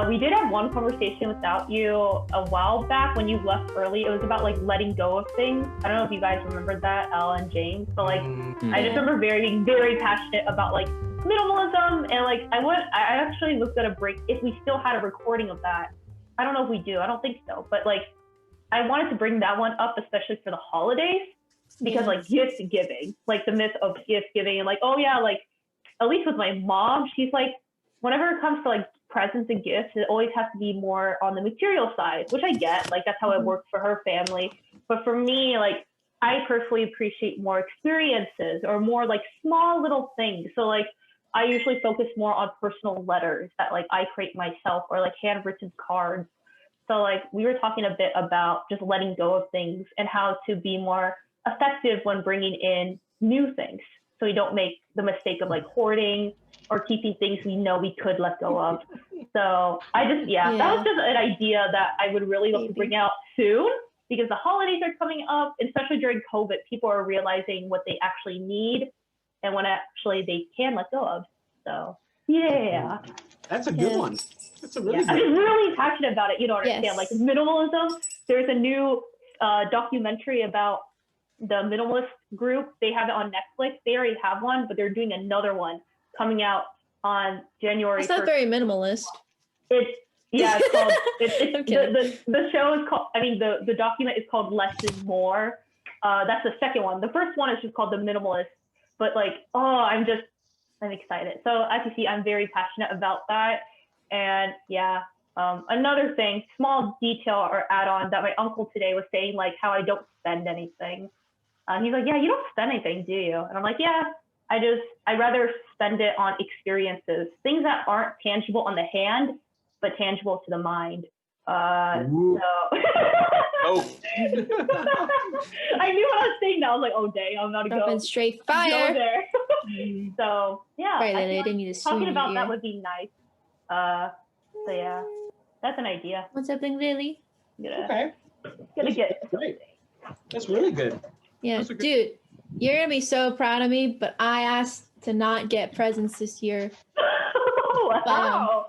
We did have one conversation without you a while back when you left early. It was about like letting go of things. I don't know if you guys remembered that, Elle and James. But like, I just remember being very passionate about like minimalism and like I actually looked at a break if we still had a recording of that. I don't know if we do. I don't think so. But like, I wanted to bring that one up, especially for the holidays, because like gift giving, like the myth of gift giving, and like, oh yeah, like at least with my mom, she's like, whenever it comes to like presents and gifts, it always has to be more on the material side, which I get. Like that's how it works for her family. But for me, like I personally appreciate more experiences or more like small little things. So like I usually focus more on personal letters that like I create myself or like handwritten cards. So like we were talking a bit about just letting go of things and how to be more effective when bringing in new things. So we don't make the mistake of like hoarding or keeping things we know we could let go of. So that was just an idea that I would really love to bring out soon because the holidays are coming up, especially during COVID. People are realizing what they actually need and what actually they can let go of. So yeah. That's a good one. That's a really good one. I'm really passionate about it. You don't understand. Like minimalism, there's a new documentary about the minimalist group. They have it on Netflix. They already have one, but they're doing another one coming out on January. It's not very minimalist. It's called. The show is called. I mean, the document is called Less is More. That's the second one. The first one is just called The Minimalist. But like, I'm excited. So as you see, I'm very passionate about that. And another thing, small detail or add-on that my uncle today was saying, like how I don't spend anything. He's like, yeah, you don't spend anything, do you? And I'm like, yeah, I'd rather spend it on experiences, things that aren't tangible on the hand, but tangible to the mind. So I knew what I was saying now. I was like, oh, dang, I'm about to go straight fire. Go there. So yeah, right, I didn't need to talking about that would be nice. So yeah, that's an idea. What's up, Lily? Gonna That's get great. That's really good. Yeah, dude, you're gonna be so proud of me. But I asked to not get presents this year. Wow.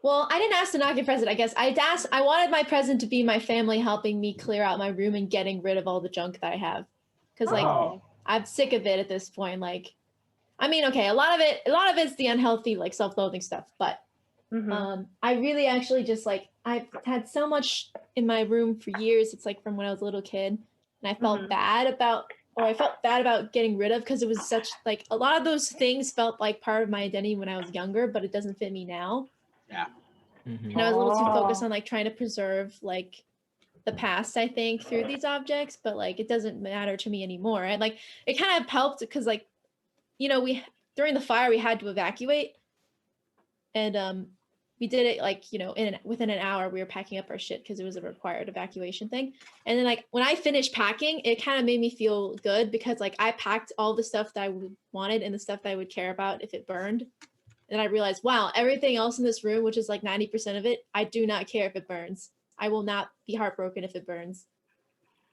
Well, I didn't ask to not get present. I guess I wanted my present to be my family helping me clear out my room and getting rid of all the junk that I have, because like I'm sick of it at this point. Like, I mean, okay, a lot of it's the unhealthy like self-loathing stuff, but I really actually just like I've had so much in my room for years. It's like from when I was a little kid, and I felt bad about getting rid of because it was such like a lot of those things felt like part of my identity when I was younger, but it doesn't fit me now. Yeah. And I was a little too focused on like trying to preserve like the past, I think, through these objects, but like it doesn't matter to me anymore. And like it kind of helped because like, you know, we during the fire we had to evacuate, and we did it like, you know, within an hour we were packing up our shit because it was a required evacuation thing. And then like when I finished packing, it kind of made me feel good because like I packed all the stuff that I wanted and the stuff that I would care about if it burned. And I realized, wow, everything else in this room, which is like 90% of it, I do not care if it burns. I will not be heartbroken if it burns.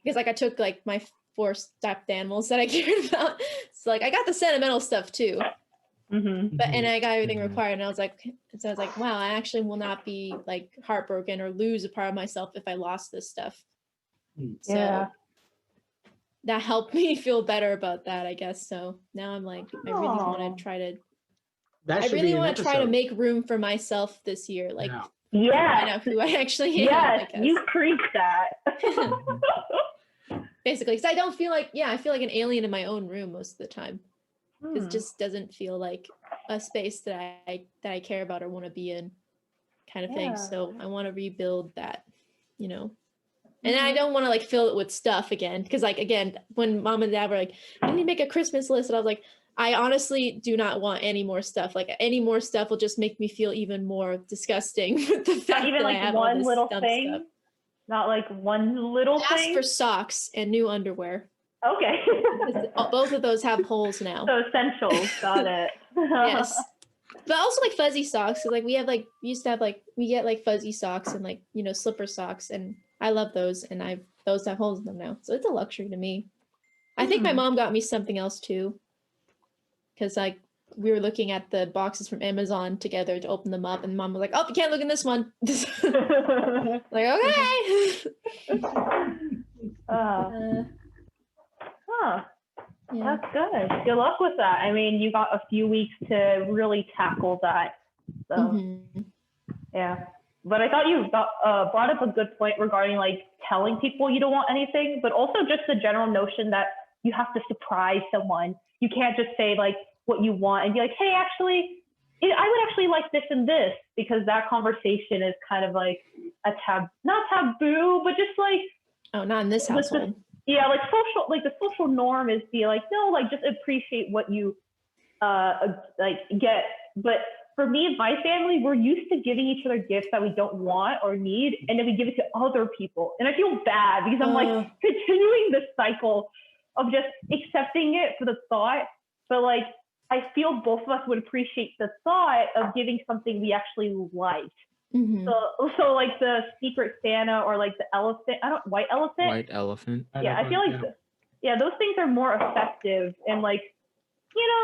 Because like I took like my 4 stuffed animals that I cared about. So like I got the sentimental stuff too. But and I got everything required, and I was like, wow, I actually will not be like heartbroken or lose a part of myself if I lost this stuff. So that helped me feel better about that, I guess. So now I'm like, I really want to try to. I really want to try to make room for myself this year, like find out who I actually am. Yes, you preach that. Basically, because I don't feel like, I feel like an alien in my own room most of the time. Because it just doesn't feel like a space that I care about or want to be in, kind of thing. So I want to rebuild that, you know. And I don't want to like fill it with stuff again, because like again, when mom and dad were like, "We need to make a Christmas list," and I was like, I honestly do not want any more stuff. Like any more stuff will just make me feel even more disgusting with the fact not even that like I have one all this little dumb thing. Stuff. Not like one little thing. Ask for socks and new underwear. Okay. Both of those have holes now. So essentials. Got it. Yes. But also like fuzzy socks. So like we used to have like, we get like fuzzy socks and like, you know, slipper socks, and I love those, and those have holes in them now. So it's a luxury to me. I think my mom got me something else too. Cause like we were looking at the boxes from Amazon together to open them up, and mom was like, "Oh, you can't look in this one." Like, okay. Huh. Yeah. That's good. Good luck with that. I mean, you got a few weeks to really tackle that. So, Mhm. yeah. But I thought you brought up a good point regarding like telling people you don't want anything, but also just the general notion that you have to surprise someone. You can't just say like what you want and be like, hey, actually, I would actually like this and this, because that conversation is kind of like a not taboo, but just like, Oh, not in this household. yeah, like the social norm is be like, no, like just appreciate what you like get. But for me and my family, we're used to giving each other gifts that we don't want or need, and then we give it to other people. And I feel bad because I'm like continuing this cycle of just accepting it for the thought, but like I feel both of us would appreciate the thought of giving something we actually liked. Mhm. So like the Secret Santa or like the elephant, white elephant. White elephant. Yeah, I feel like those things are more effective and like,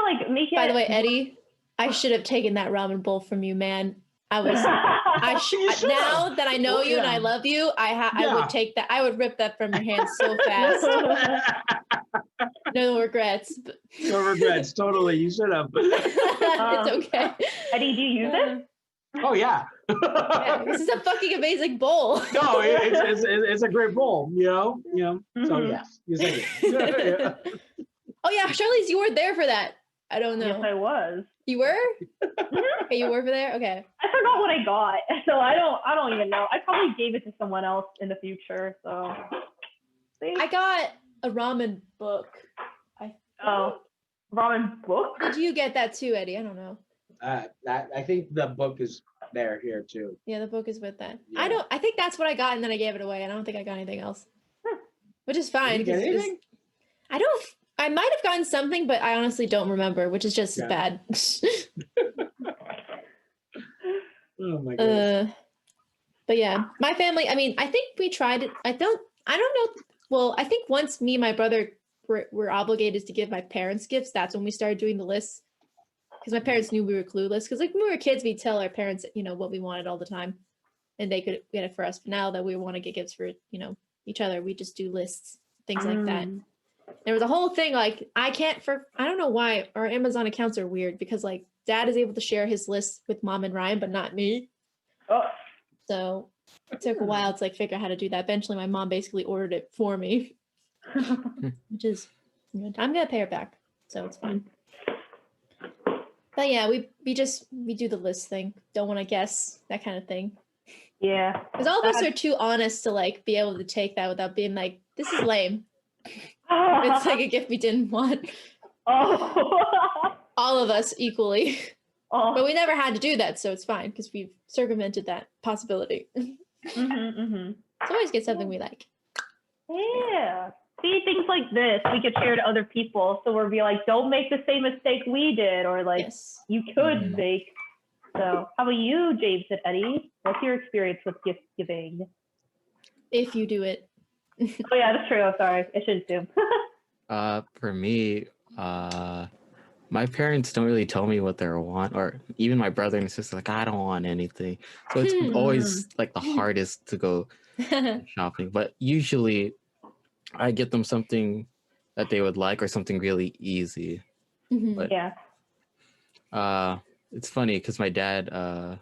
like making. By the way, Eddie, I should have taken that ramen bowl from you, man. Now that I know you and I love you, I would take that. I would rip that from your hands so fast. No regrets. No regrets. Totally. You should have. It's okay. Eddie, do you use it? Oh yeah. Yeah, this is a fucking amazing bowl. No, it's a great bowl. So yes, you said it. Oh yeah, Charlize, you were there for that. I don't know. Yes, I was. You were? Okay, you were over there? Okay. I forgot what I got, so I don't even know. I probably gave it to someone else in the future, so. See? I got a ramen book. Ramen book? Did you get that too, Eddie? I don't know. I think the book is here too. Yeah, the book is with that. Yeah. I think that's what I got, and then I gave it away. I don't think I got anything else. Which is fine. Did you get anything? I might have gotten something, but I honestly don't remember, which is just bad. Oh my goodness. But yeah, my family, I mean, I think we tried it. I don't know. Well, I think once me and my brother were obligated to give my parents gifts, that's when we started doing the lists. Because my parents knew we were clueless. Because like when we were kids, we'd tell our parents, what we wanted all the time, and they could get it for us. But now that we want to get gifts for, each other, we just do lists, things like that. There was a whole thing like I don't know why our Amazon accounts are weird, because like dad is able to share his list with mom and Ryan, but not me. Oh. So it took a while to like figure out how to do that. Eventually my mom basically ordered it for me, which is good. I'm going to pay her back, so it's fine. But yeah, we do the list thing. Don't want to guess, that kind of thing. Yeah. Because all of us are too honest to like be able to take that without being like, this is lame. It's like a gift we didn't want. Oh. All of us equally. Oh. But we never had to do that, so it's fine because we've circumvented that possibility. So always get something we like. Yeah. See, things like this we could share to other people, so we'll be like, don't make the same mistake we did, or like you could make. So how about you, James and Eddie? What's your experience with gift giving? If you do it. Oh yeah, that's true. I'm sorry. I shouldn't do. For me, my parents don't really tell me what they want, or even my brother and sister, like, I don't want anything. So it's always like the hardest to go shopping. But usually I get them something that they would like, or something really easy. But it's funny because my dad, for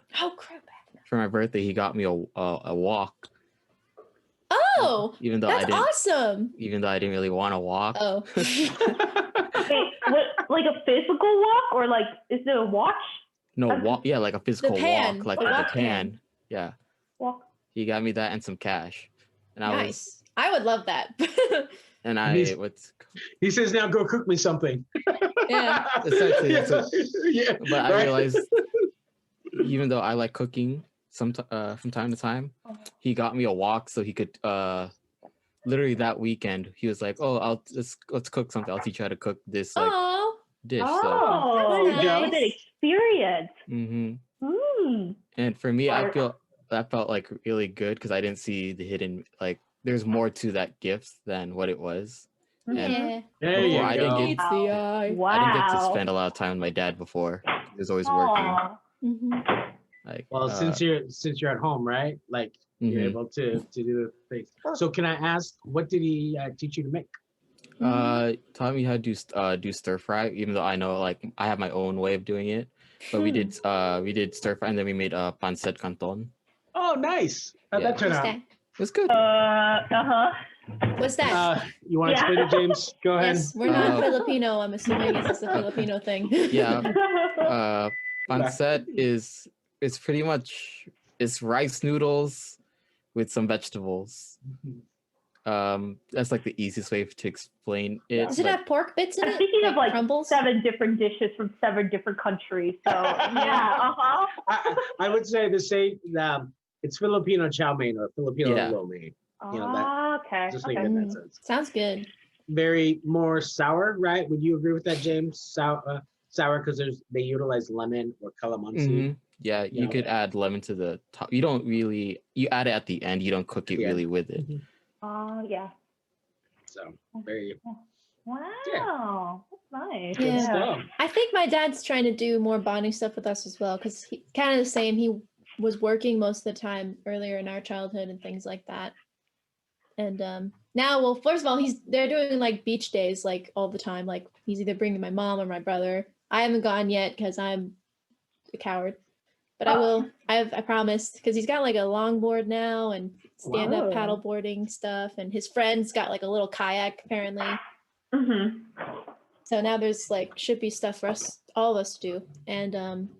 my birthday, he got me a walk. Oh, even though that's awesome. Even though I didn't really want to walk. Oh. Wait, what, like a physical walk, or like is it a watch? No, walk. Yeah, like a physical walk, like a pan. Yeah. Walk. He got me that and some cash, and I would love that. And he says, now go cook me something. Yeah. Essentially, yeah. But I realized, even though I like cooking from time to time, he got me a wok so he could literally that weekend he was like, oh, let's cook something. I'll teach you how to cook this dish. Oh, so. That was an experience. And for me, I feel that felt like really good because I didn't see the hidden, like there's more to that gift than what it was. And Yeah. There you Before, I didn't go. get- It's the eye. Wow. I didn't get to spend a lot of time with my dad before. He was always working. Aw. Mhm. Like, Well, since you're at home, right? Like you're mhm. able to do the things. So can I ask, what did he teach you to make? Taught me how to do stir fry, even though I know like I have my own way of doing it. But we did stir fry, and then we made pancit canton. Oh, nice. How'd Yeah. that turn What's out? that? It was good. Uh-huh. What's that? You want to Yeah. explain it, James? Go ahead. Yes, we're not Uh, Filipino. I'm assuming it's just a Filipino thing. Yeah. Pancit is it's pretty much it's rice noodles with some vegetables. That's like the easiest way to explain it. Does it but- have pork bits in I'm it? thinking of like crumbles? 7 different dishes from 7 different countries. So yeah, uh-huh. I would say the same. It's Filipino chow mein or Filipino Yeah. lo mein. You know, that- Okay. Just Okay. leave it in that Mm. sense. Sounds good. Very more sour, right? Would you agree with that, James? Sour because they utilize lemon or calamansi. Mhm. Yeah, you Yeah. could add lemon to the top. You don't really you add it at the end. You don't cook it Yeah. really with it. Yeah. So very Wow. That's nice. good Yeah. stuff. I think my dad's trying to do more bonding stuff with us as well because he kind of the same. He was working most of the time earlier in our childhood and things like that. And now, well, first of all, they're doing like beach days like all the time. Like he's either bringing my mom or my brother. I haven't gone yet because I'm a coward, but I will. I promised because he's got like a longboard now and stand-up Wow. paddle boarding stuff, and his friend's got like a little kayak apparently. Mm-hmm. So now there's like should be stuff for us, all of us to do. And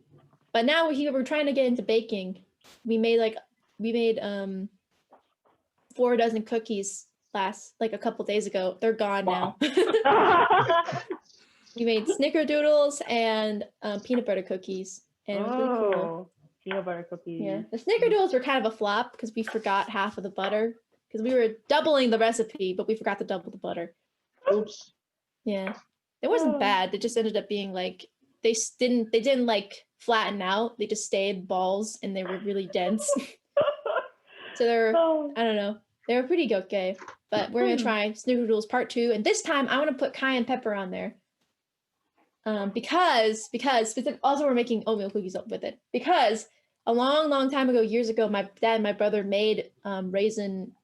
but now we're trying to get into baking. We made 4 dozen cookies like a couple days ago. They're gone Wow. now. We made snickerdoodles and peanut butter cookies, and it was really cool. Oh, peanut butter cookies. Yeah, the snickerdoodles were kind of a flop because we forgot half of the butter because we were doubling the recipe, but we forgot to double the butter. Oops. Yeah, it wasn't Oh. bad. It just ended up being like they didn't like flatten out. They just stayed balls and they were really dense. So they're Oh. I don't know. They were pretty okay. But we're gonna try snickerdoodles part 2, and this time I want to put cayenne pepper on there. Because also we're making oatmeal cookies up with it. Because a long time ago, years ago, my dad and my brother made raisin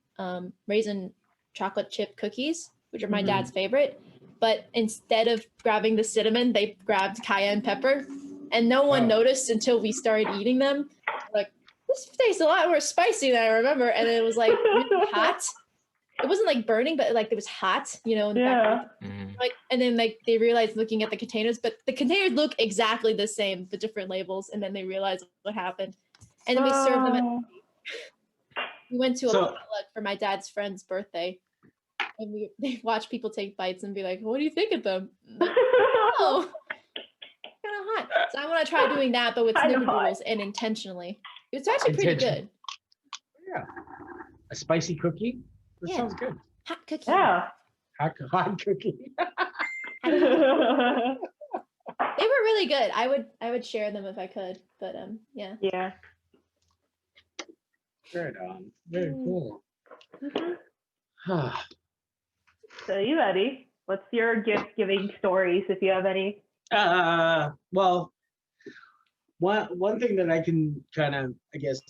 chocolate chip cookies, which are my Mhm. dad's favorite. But instead of grabbing the cinnamon, they grabbed cayenne pepper, and no one Oh. noticed until we started eating them. Like, this tastes a lot more spicy than I remember, and it was like really hot. It wasn't like burning, but like it was hot, in the back. Yeah. Mhm. Like, and then like they realized looking at the containers, but the containers look exactly the same, the different labels, and then they realized what happened. And then we served them. Oh. We went to a So- potluck for my dad's friend's birthday, and they watched people take bites and be like, "What do you think of them?" I'm like, oh, kind of hot. So I want to try doing that, but with Kinda hot. snickerdoodles and intentionally. It's actually pretty Intention- good. Yeah. A spicy cookie. That Yeah. sounds good. Hot cookie. Yeah. Hot cookie. They were really good. I would share them if I could, but yeah. Yeah. Right on. Very cool. Mhm. So you ready? What's your gift giving stories if you have any? Well, one thing that I can kind of, I guess,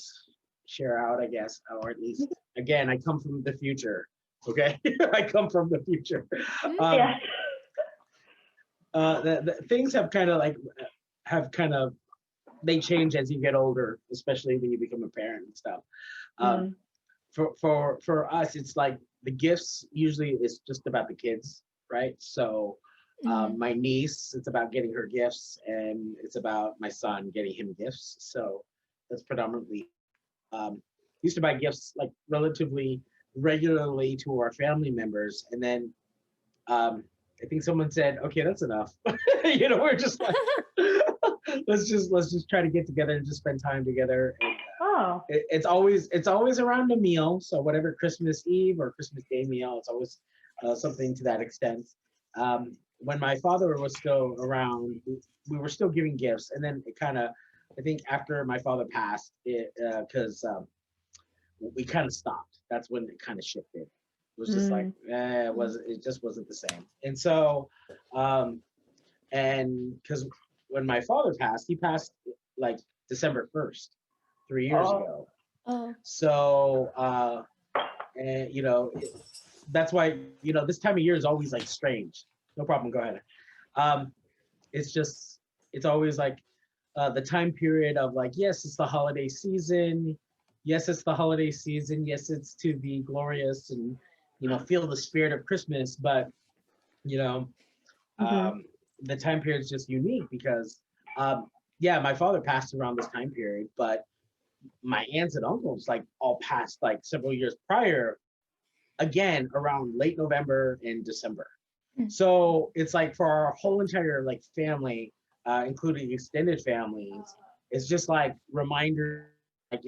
share out, I guess, or at least, again, I come from the future. Okay, I come from the future. Yeah. The things have kind of they change as you get older, especially when you become a parent and stuff. Mm. For us, it's like the gifts usually is just about the kids, right? So my niece, it's about getting her gifts, and it's about my son getting him gifts. So that's predominantly used to buy gifts like relatively regularly to our family members, and then I think someone said, "Okay, that's enough." We're just like, let's just try to get together and just spend time together. And, Oh. it's always around a meal. So whatever Christmas Eve or Christmas Day meal, it's always something to that extent. When my father was still around, we were still giving gifts, and then it kind of, I think after my father passed, because we kind of stopped. That's when it kind of shifted. was just like, it just wasn't the same. And so, and because when my father passed, he passed like December 1st, 3 years ago. Oh. So, and that's why, this time of year is always like strange. No problem. Go ahead. It's always like the time period of like, yes, it's the holiday season. Yes, it's the holiday season. Yes, it's to be glorious and, feel the spirit of Christmas. But, the time period is just unique because, my father passed around this time period, but my aunts and uncles like all passed like several years prior, again, around late November and December. So it's like for our whole entire like family, including extended families, it's just like reminder, like,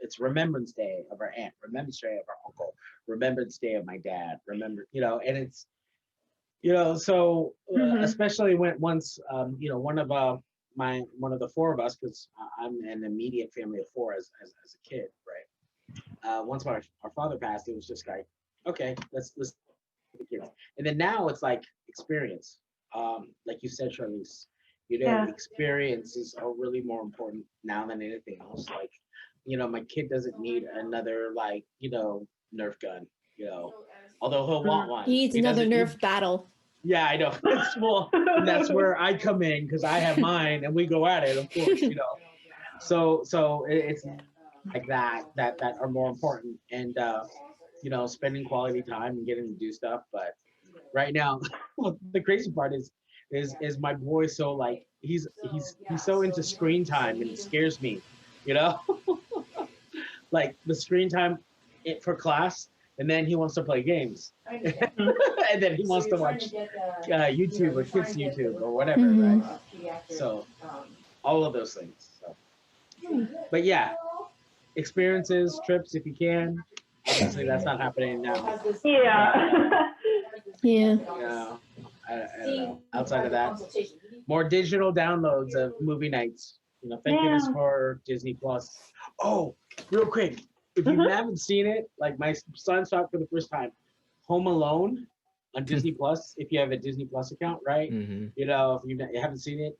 it's Remembrance Day of our aunt, Remembrance Day of our uncle, Remembrance Day of my dad, and it's, so especially when once, one of the four of us, because I'm an immediate family of four as a kid, right? Once our father passed, it was just like, okay, let's the kids. And then now it's like experience. Like you said, Charlize, experiences are really more important now than anything else. Like, my kid doesn't need another like, Nerf gun, although he'll want one. He needs another Nerf battle. Yeah, I know. Well, that's where I come in because I have mine and we go at it, of course, So it's like that are more important, and spending quality time and getting to do stuff. But right now, the crazy part is my boy so like he's so into screen time, and it scares me, like the screen time for class, and then he wants to play games. And then he wants to watch YouTube or kids YouTube or whatever, right? So all of those things. So. But yeah, experiences, trips if you can. Obviously, that's not happening now. Yeah. Yeah. I don't know. Outside of that, more digital downloads of movie nights. Thank goodness for Disney Plus. Oh, real quick, if you haven't seen it, like my son saw it for the first time, Home Alone on Disney Plus. If you have a Disney Plus account, right? Mm-hmm. If you haven't seen it,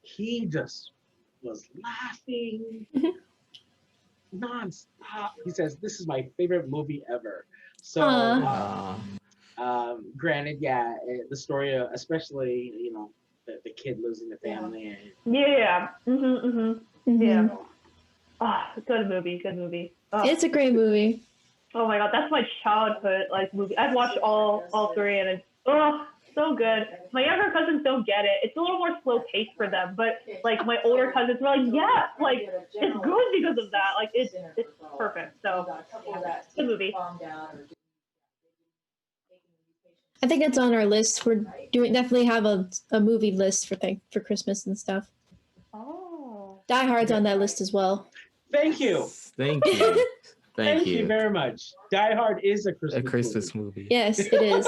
he just was laughing nonstop. He says, "This is my favorite movie ever." So, granted, the story of, especially, the kid losing the family. And, Yeah. Yeah. Mhm. Oh, good movie. Oh. It's a great movie. Oh my god, that's my childhood like movie. I've watched all three, and it's so good. My younger cousins don't get it. It's a little more slow paced for them, but like my older cousins were like, yeah, like it's good because of that. Like it's perfect. So good movie. I think it's on our list. We're definitely have a movie list for Christmas and stuff. Oh. Die Hard's on that list as well. Thank you. Thank you. Thank you you. very much. Die Hard is a A Christmas Christmas movie. Yes, it is.